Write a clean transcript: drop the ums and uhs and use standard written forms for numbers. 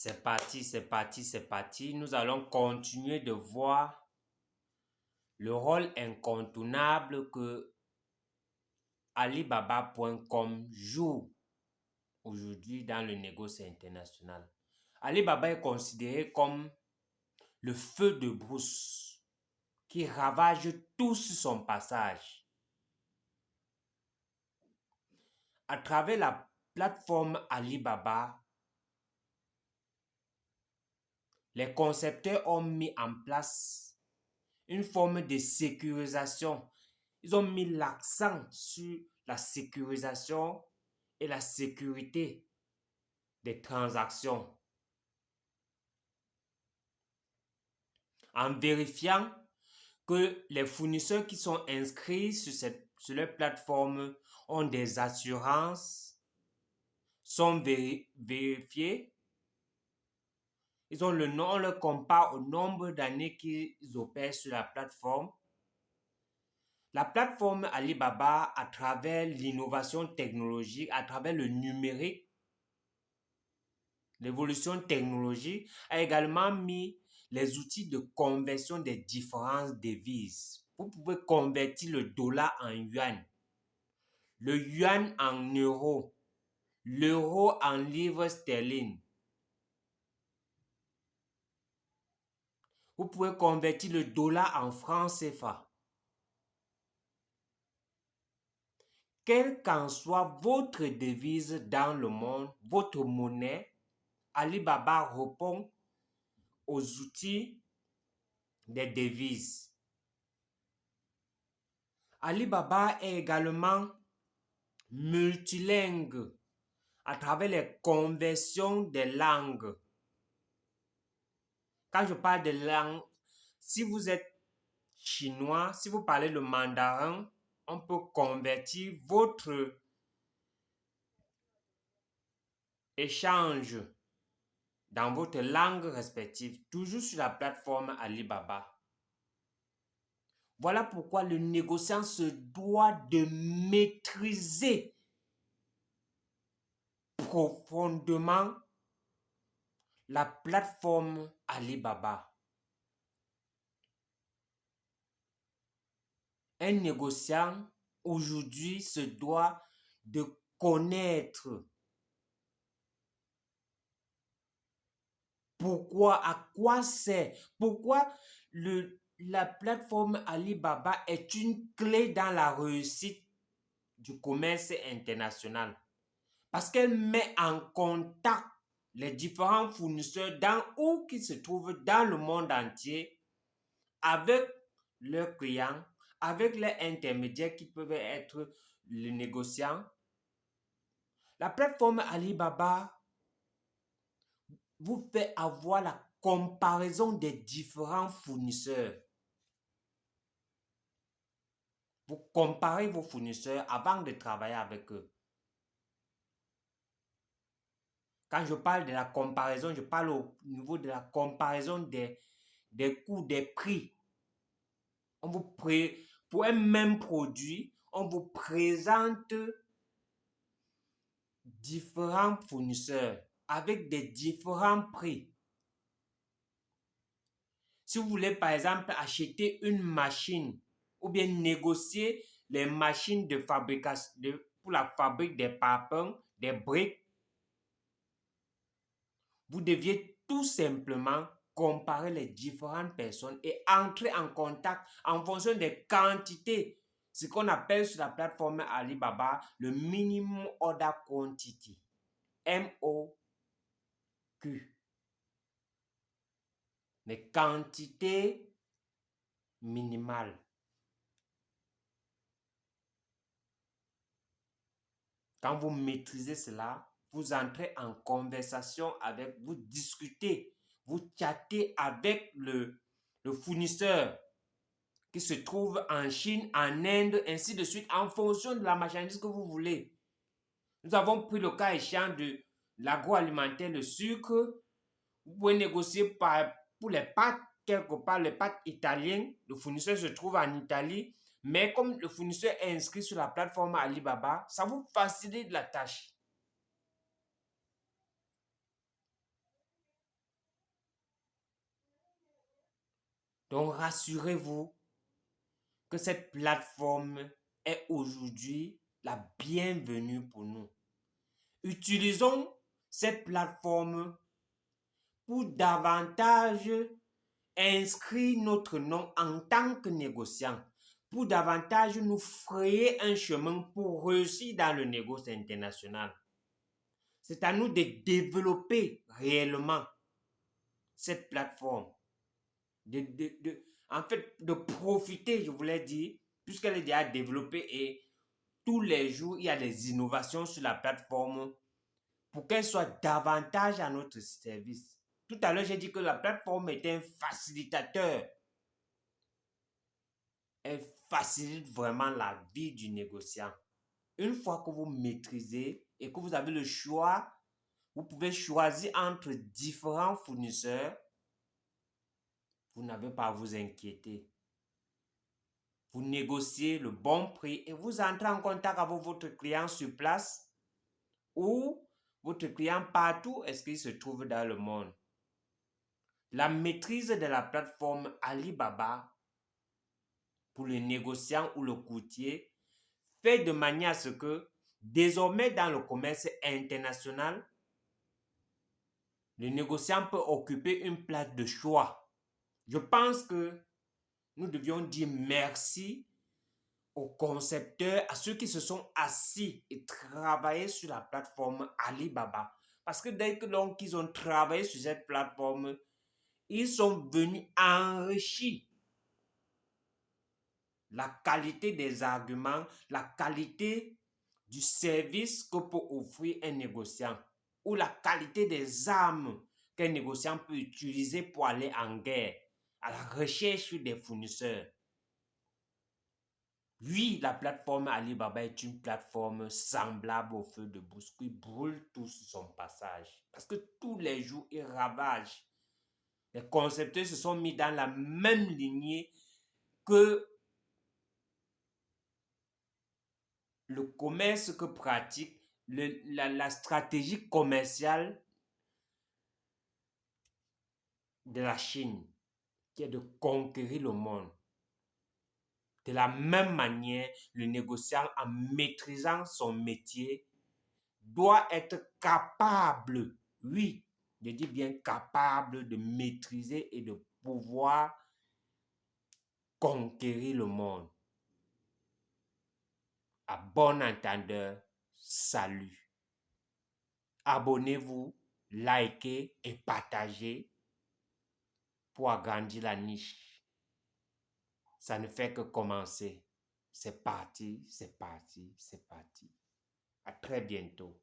C'est parti, c'est parti, c'est parti. Nous allons continuer de voir le rôle incontournable que Alibaba.com joue aujourd'hui dans le négoce international. Alibaba est considéré comme le feu de brousse qui ravage tout sur son passage. À travers la plateforme Alibaba, les concepteurs ont mis en place une forme de sécurisation. Ils ont mis l'accent sur la sécurisation et la sécurité des transactions en vérifiant que les fournisseurs qui sont inscrits sur leur plateforme ont des assurances, sont vérifiés. Ils ont le nom, on le compare au nombre d'années qu'ils opèrent sur la plateforme. La plateforme Alibaba, à travers l'innovation technologique, à travers le numérique, l'évolution technologique, a également mis les outils de conversion des différentes devises. Vous pouvez convertir le dollar en yuan, le yuan en euros, l'euro en livres sterling. Vous pouvez convertir le dollar en francs CFA. Quelle qu'en soit votre devise dans le monde, votre monnaie, Alibaba répond aux outils des devises. Alibaba est également multilingue à travers les conversions des langues. Quand je parle de langue, si vous êtes chinois, si vous parlez le mandarin, on peut convertir votre échange dans votre langue respective, toujours sur la plateforme Alibaba. Voilà pourquoi le négociant se doit de maîtriser profondément la plateforme Alibaba. Un négociant aujourd'hui se doit de connaître pourquoi, à quoi c'est, pourquoi la plateforme Alibaba est une clé dans la réussite du commerce international. Parce qu'elle met en contact les différents fournisseurs où qu'ils se trouvent dans le monde entier avec leurs clients, avec les intermédiaires qui peuvent être les négociants. La plateforme Alibaba vous fait avoir la comparaison des différents fournisseurs. Vous comparez vos fournisseurs avant de travailler avec eux. Quand je parle de la comparaison, je parle au niveau de la comparaison des coûts, des prix. Pour un même produit, on vous présente différents fournisseurs avec des différents prix. Si vous voulez par exemple acheter une machine ou bien négocier les machines de fabrication pour la fabrique des parpaings, des briques, vous deviez tout simplement comparer les différentes personnes et entrer en contact en fonction des quantités, ce qu'on appelle sur la plateforme Alibaba le minimum order quantity, MOQ. Les quantités minimales. Quand vous maîtrisez cela, vous entrez en conversation avec, vous discutez, vous chattez avec le fournisseur qui se trouve en Chine, en Inde, ainsi de suite, en fonction de la marchandise que vous voulez. Nous avons pris le cas échéant de l'agroalimentaire, le sucre. Vous pouvez négocier pour les pâtes, quelque part, les pâtes italiennes. Le fournisseur se trouve en Italie. Mais comme le fournisseur est inscrit sur la plateforme Alibaba, ça vous facilite la tâche. Donc rassurez-vous que cette plateforme est aujourd'hui la bienvenue pour nous. Utilisons cette plateforme pour davantage inscrire notre nom en tant que négociant, pour davantage nous frayer un chemin pour réussir dans le négoce international. C'est à nous de développer réellement cette plateforme, en fait, de profiter, je voulais dire, puisqu'elle est déjà développée et tous les jours, il y a des innovations sur la plateforme pour qu'elle soit davantage à notre service. Tout à l'heure, j'ai dit que la plateforme est un facilitateur. Elle facilite vraiment la vie du négociant. Une fois que vous maîtrisez et que vous avez le choix, vous pouvez choisir entre différents fournisseurs. Vous n'avez pas à vous inquiéter. Vous négociez le bon prix et vous entrez en contact avec votre client sur place ou votre client partout est-ce qu'il se trouve dans le monde. La maîtrise de la plateforme Alibaba pour le négociant ou le courtier fait de manière à ce que désormais dans le commerce international, le négociant peut occuper une place de choix. Je pense que nous devions dire merci aux concepteurs, à ceux qui se sont assis et travaillé sur la plateforme Alibaba. Parce que dès que donc ils ont travaillé sur cette plateforme, ils sont venus enrichir la qualité des arguments, la qualité du service que peut offrir un négociant ou la qualité des armes qu'un négociant peut utiliser pour aller en guerre, à la recherche des fournisseurs. Oui, la plateforme Alibaba est une plateforme semblable au feu de brousse qui brûle tout sur son passage. Parce que tous les jours, il ravage. Les concepteurs se sont mis dans la même lignée que le commerce que pratique, la stratégie commerciale de la Chine, qui est de conquérir le monde. De la même manière, le négociant, en maîtrisant son métier, doit être capable, oui, je dis bien capable de maîtriser et de pouvoir conquérir le monde. À bon entendeur, salut. Abonnez-vous, likez et partagez pour agrandir la niche. Ça ne fait que commencer. C'est parti, c'est parti, c'est parti. À très bientôt.